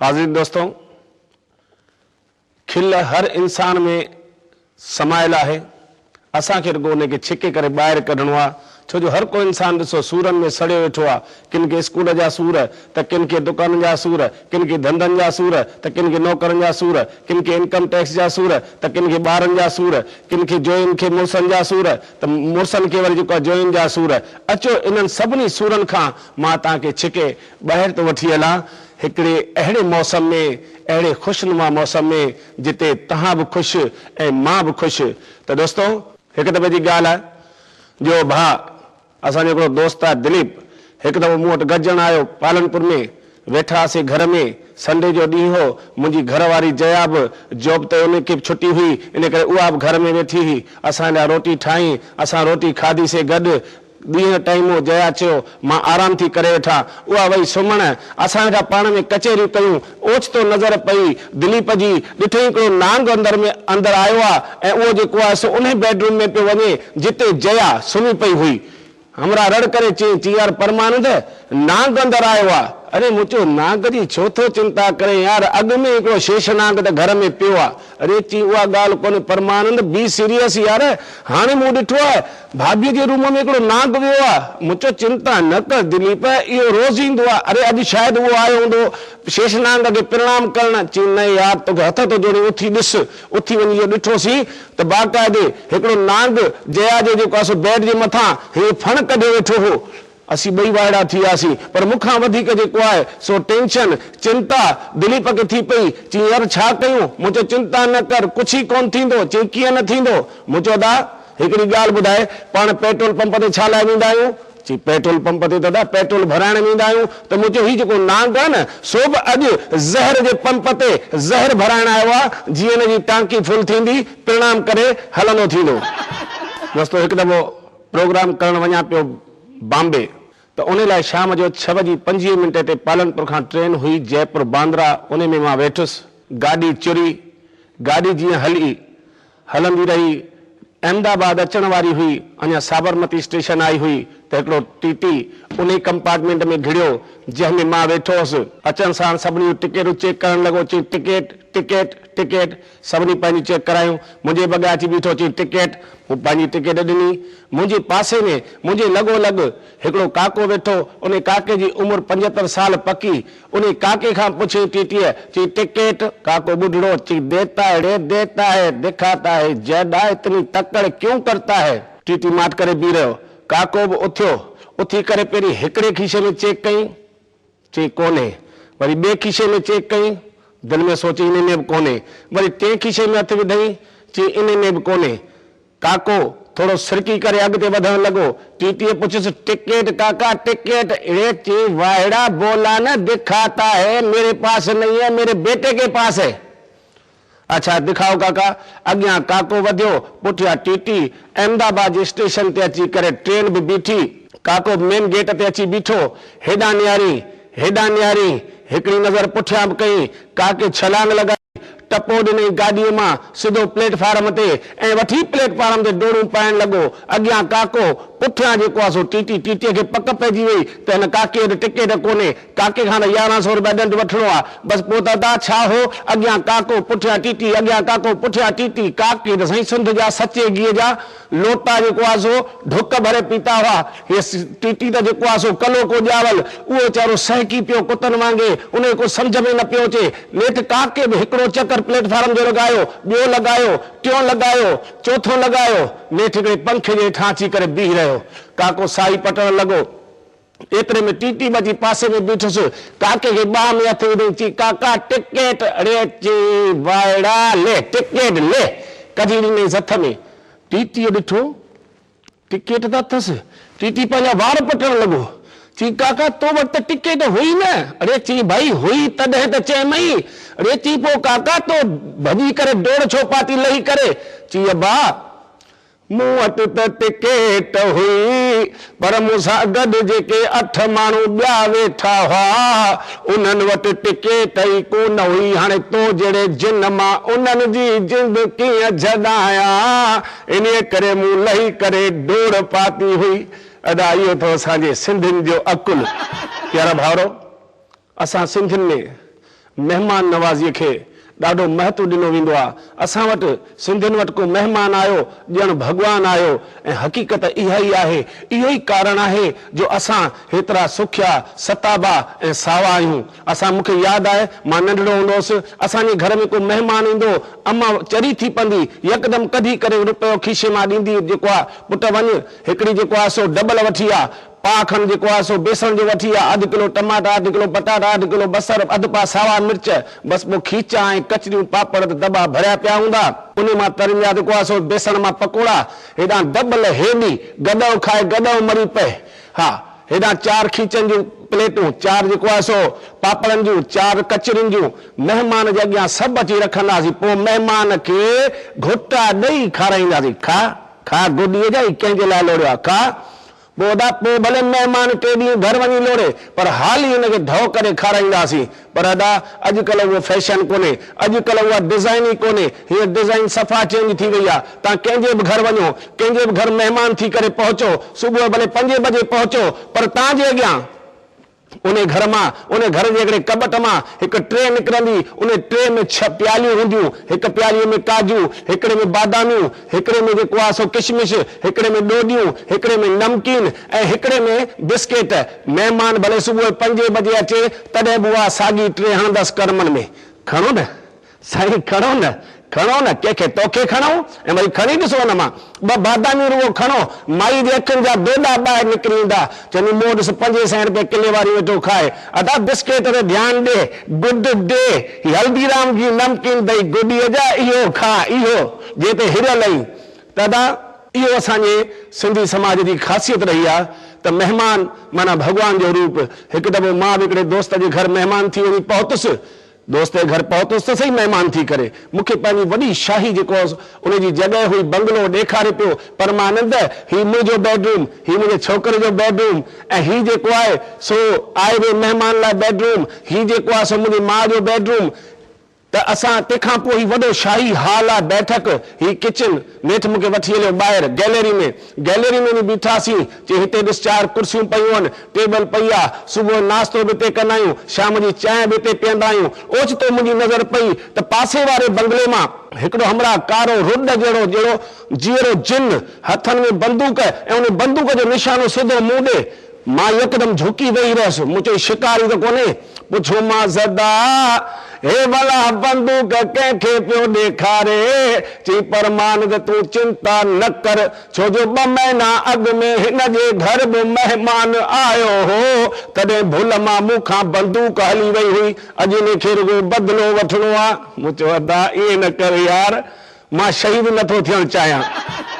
हाज़िर दोस्तों, खिल हर इंसान में समायल है। असा के रुगो उनके छिके करे बाहर कढणो आ, छो जो हर को इंसान ॾिसो सूरन में सड़े वेठो आ। किन के स्कूल जा सूर त किन के दुकान जा सूर, किन के धंधन जा सूर त किन के नौकरन जा सूर, किन के इनकम टैक्स जा सूर त किन के ॿारन जा सूर, किन के जोइन के मुर्सन जा सूर त मुर्सन के वरी जेको जोइन जा सूर। अचो इन्हनि सभिनी सूरन खां मां तव्हांखे छिके ॿाहिरि तो वठी हलां हिकिड़े अहिड़े मौसम में, अहिड़े खुशनुमा मौसम में जिते तव्हां बि ख़ुशि ऐं मां बि ख़ुशि। त दोस्तों, हिकु दफ़े जी ॻाल्हि आहे जो भाउ असांजो हिकिड़ो दोस्त आहे दिलीप, हिकु दफ़ो मूं वटि गॾिजण आयो पालनपुर में। वेठासीं घर में, संडे जो ॾींहुं हो। मुंहिंजी घरवारी जया बि जॉब ते उनखे बि छुटी हुई, इन करे उहा बि घर में वेठी हुई। असां लाइ रोटी ठाही, असां रोटी खाधीसीं गॾु। ॾींहं टाइम हो, जया चयो मां आराम थी करे वेठा, उहा वई सुम्हण। असां वेठा पाण में कचहरियूं कयूं। ओचितो नज़र पई दिलीप जी, ॾिठई हिकिड़ो नांग अंदरि आयो आहे ऐं उहो जेको आहे सो उन बेडरूम में पियो वञे जिते जया सुम्ही पई हुई। हमरा रड़ करे चई यार परमानंद, नांग अंदरि आयो आहे। अरे मूं चयो नांग जी छो थो चिंता करे यार, अॻु में हिकिड़ो शेष नांग त घर में पियो आहे। अरे चई उहा ॻाल्हि कोन्हे परमानंद, बी सीरियस यार। हाणे मूं ॾिठो आहे भाभीअ जे रूम में हिकिड़ो नांग वियो आहे। मूं चयो चिंता न कर दिलीप, इहो रोज़ ईंदो आहे। अरे अॼु शायदि उहो आयो हूंदो शेष नांग खे प्रणाम करण। चई न यार तोखे हथ थो जोड़े, उथी ॾिस। उथी वञी इहो ॾिठोसीं त बाक़ाइदे हिकिड़ो नांग जया जे जेको आहे सो बेड जे मथां हे फण कढियो वेठो हो। असीं ॿई वाइड़ा थी वियासीं, पर मूंखां वधीक जेको आहे सो टेंशन, चिंता दिलीप खे थी पई। चई यार छा कयूं? मूं चयो चिंता न कर, कुझु ई कोन थींदो। चई कीअं न थींदो? मूं चयो दा हिकिड़ी ॻाल्हि ॿुधाए, पाण पेट्रोल पंप ते छा लाइ वेंदा आहियूं? चई पेट्रोल पंप ते दादा पेट्रोल भराइण वेंदा आहियूं। त मूं चयो हीउ जेको नांग आहे न सो बि अॼु ज़हर जे पंप ते ज़हर भराइण आयो आहे। जीअं हिन जी टांकी फुल थींदी प्रणाम करे हलंदो थींदो। दोस्तो, हिकु दफ़ो प्रोग्राम करण वञा पियो बॉम्बे, त उन लाइ शाम जो 6:25 ते पालनपुर खां ट्रेन हुई जयपुर बांद्रा। उन में मां वेठुसि, गाॾी चुरी। गाॾी जीअं हलंदी रही, अहमदाबाद अचण वारी हुई, अञा साबरमती स्टेशन आई हुई त हिकिड़ो टीटी उन कंपार्टमेंट में घिड़ियो जंहिंमें मां वेठो हुअसि। अचण सां सभिनी टिकेटूं चेक करण लॻो। चई टिकेट टिकेट टिकेट। सभिनी पंहिंजी चेक करायूं। मुंहिंजे बॻियां अची बीठो, चई टिकेट। मूं पंहिंजी टिकेट ॾिनी। मुंहिंजे पासे में मुंहिंजे लॻोलॻ हिकिड़ो काको वेठो। उन काके जी उमिरि 75 साल पकी। उन काके खां पुछे टीटीअ, चई टिकेट? काको ॿुढड़ो, चई देता है रे देता है, दिखाता है जड़ा, इतनी तकड़ क्यों करता है? टीटी माट करे बीह रहियो। काको बि उथियो। उथी करे पहिरीं हिकिड़े खीसे में चेक कई, चई कोन्हे। वरी ॿिए खीसे में चेक कई, दिलि में सोची इन में बि कोन्हे। वरी टे खीसे में हथ विधई, चई इन में बि कोन्हे। काको थोड़ो सिरकी करे अॻिते वधण लॻो। टीटीअ पुछियसि टिकेट काका टिकेट? रे चई वाइड़ा बोला न, दिखाता है, मेरे पास नहीं है, मेरे बेटे के पास है। अच्छा दिखाओ काका। अॻियां काको वधियो, पुठियां टीटी। अहमदाबाद स्टेशन ते अची करे ट्रेन बि बीठी। काको मेन गेट ते अची बीठो। हेॾां निहारी हेॾां निहारी, हिकिड़ी नज़र पुठियां बि कई। काके छलांग लॻाई, टपो ॾिनई गाॾीअ मां सिधो प्लेटफार्म ते ऐं वठी प्लेटफार्म ते डोड़ूं पाइण लॻो। अॻियां काको, पुठियां जेको आहे सो टीटी। टीटीअ खे पक पइजी वई त हिन काके वटि टिकेट कोन्हे। काके खां 1100 रुपया ॾंढ वठिणो आहे। बसि पोइ दादा छा हो, अॻियां काको पुठियां टीटी, अॻियां काको पुठियां टीटी। काके त साईं सिंध जा सचे गिह जा लोटा जेको आहे सो ढुक भरे पीता हुआ। हीअ टीटी त जेको आहे सो कलो को ॼावल, उहो वीचारो सहकी पियो कुतनि वांगे। उन को सम्झ में न पियो अचे। नेठि काके बि हिकिड़ो चकर प्लेटफार्म जो लॻायो, ॿियो लॻायो, टियों लॻायो, चौथों लॻायो। नेठि हिकिड़े पंखे जे हेठां अची करे बीह रहियो। काको साई पटण लॻो। एतिरे में टीटी बची पासे में बीठुसि। काके खे ॿाह में हथ विधई, चई काका टिकेट? अरे चई वाइड़ा ले टिकेट ले। कढी ॾिनईसि हथ में। टीटीअ ॾिठो टिकेट त अथसि। टीटी पंहिंजा वार पटण लॻो। चई काका तो वटि त टिकेट हुई न? अरे चई भाई हुई तॾहिं त चयमई। अरे चई पोइ काका तो भॼी करे डोड़ छो पाती लही करे? चई अब्बा मूं वटि त टिकेट हुई, पर मूंसां गॾु जेके 8 माण्हू ॿिया वेठा हुआ उन्हनि वटि टिकेट ई कोन हुई। हाणे तो जहिड़े जिन मां उन्हनि जी जिंद कीअं जॾायां, इन करे मूं लही करे डोड़ पाती हुई। अदा इहो तो असांजे सिंधियुनि जो अकुल। प्यारा भाउरो, असां सिंधियुनि में मेहमान नवाज़ीअ खे ॾाढो महत्व ॾिनो वेंदो आहे। असां वटि सिंधियुनि वटि को महिमान आयो ॼण भॻवानु आयो ऐं हक़ीक़त इहा ई आहे। इहो ई कारण आहे जो असां हेतिरा सुखिया सताबा ऐं सावा आहियूं। असां मूंखे यादि आहे मां नंढड़ो हूंदो हुउसि, असांजे घर में को महिमान ईंदो, अम्मा चरी थी पंदी यकदमि कढी करे रुपयो खीसे मां ॾींदी, जेको आहे पुट वञ हिकिड़ी जेको आहे सो डबल वठी आ, पाउ खनि जेको आहे सो बेसण जो वठी आहे, अधु किलो टमाटा, अधु किलो पटाटा, अधु किलो बसर, अधु पा सावा मिर्च, बसि पोइ खीचा ऐं कचरियूं पापड़ दॿा भरिया पिया हूंदा। उन मां तरिंदा जेको आहे सो बेसण मां पकोड़ा, हेॾां डबल हेॾी गॾो खाए गॾो मरी पए। हा, हेॾां 4 खीचनि जूं प्लेटूं, 4 जेको आहे सो पापड़नि जूं, 4 कचरियुनि जूं, महिमान जे अॻियां सभु अची रखंदासीं। पोइ महिमान खे घुटा ॾेई खाराईंदासीं, खा खा गुॾीअ जा ई कंहिंजे लाइ लोड़ियो आहे, खा। पोइ भले महिमान टे ॾींहं घर वञी लोड़े, पर हाल ई हुनखे ढो करे खाराईंदासीं। पर अदा अॼुकल्ह उहो फैशन कोन्हे, अॼुकल्ह उहा डिज़ाइन ई कोन्हे। हीअ डिज़ाइन सफ़ा चेंज थी वई आहे। तव्हां कंहिंजे बि घर वञो, कंहिंजे बि घर महिमान थी करे पहुचो, सुबुह भले 5 बजे पहुचो, पर तव्हांजे अॻियां उन घर मां, उन घर जे हिकिड़े कबट मां हिकु ट्रे निकिरंदी, उन ट्रे में 6 प्यालियूं हूंदियूं, हिकु प्यालीअ में काजू, हिकिड़े में बादामियूं, हिकिड़े में जेको आहे सो किशमिश, हिकिड़े में ॾोडियूं, हिकिड़े में नमकीन ऐं हिकिड़े में बिस्किट। महिमान भले सुबुह 5 बजे अचे, तॾहिं बि उहा साॻी ट्रे हणंदसि करमनि में। खणो न साईं, खणो न, खणो न, कंहिंखे तोखे खणो ऐं वरी खणी ॾिसो हुन मां 2 बादामियूं रुगो खणो, माई जे अखियुनि जा बेॾा ॿाहिरि निकिरी ईंदा, चवंदी मूं वटि 5 रुपए किले वारी वेठो खाए। अदा बिस्किट ते ध्यानु ॾे, गुड डे, हल्दीराम जी नमकीन ॾेई गुॾीअ जा, इहो खा, इहो जे ते हिरियल आई। तदा इहो असांजे सिंधी समाज जी ख़ासियत रही आहे त महिमान माना भॻवान जो रूप। हिकु दफ़ो मां बि हिकिड़े दोस्त जे घर महिमान थी वञी पहुतुसि, दोस्त जे घर पहुतुसि त सही महिमान थी करे, मूंखे पंहिंजी वॾी शाही जेको उनजी जॻह हुई बंगलो ॾेखारे पियो, परमानंद ही मुंहिंजो बेडरूम, ही मुंहिंजे छोकिरे जो बेडरूम, ऐं ही जेको आहे सो आए हुए महिमान लाइ बेडरूम, ही जेको आहे सो मुंहिंजी माउ जो बेडरूम। त असां तंहिंखां पोइ ही वॾो शाही हाल आहे, बैठक, ही किचन। नेठि मूंखे वठी हलियो ॿाहिरि गैलरी में बि बीठासीं, चई हिते ॾिस 4 कुर्सियूं पयूं आहिनि, टेबल पई आहे, सुबुह नाश्तो बि हिते कंदा आहियूं, शाम जी चांहि बि हिते पीअंदा आहियूं। ओचितो मुंहिंजी नज़र पई त पासे वारे बंगले मां हिकिड़ो हमरा कारो रुड जहिड़ो जीअरो जिन, हथनि में बंदूक ऐं उन बंदूक जो निशानो सिधो मूं ॾे। मां यकदमि झुकी वेही रहियसि, मूं चई शिकारी त कोन्हे? पुछो मां ज़दा हे भला बंदूक कंहिंखे पियो ॾेखारे? चई परमानंद तूं चिंता न कर, छो जो 2 महीना अॻु में हिन जे घर बि महिमान आयो हो, तॾहिं भुल मां मूंखां बंदूक हली वई हुई, अॼु हिनखे रुगो बदिलो वठिणो आहे। मूं चयो अदा ईअं न कर यार, मां शहीद नथो थियणु चाहियां।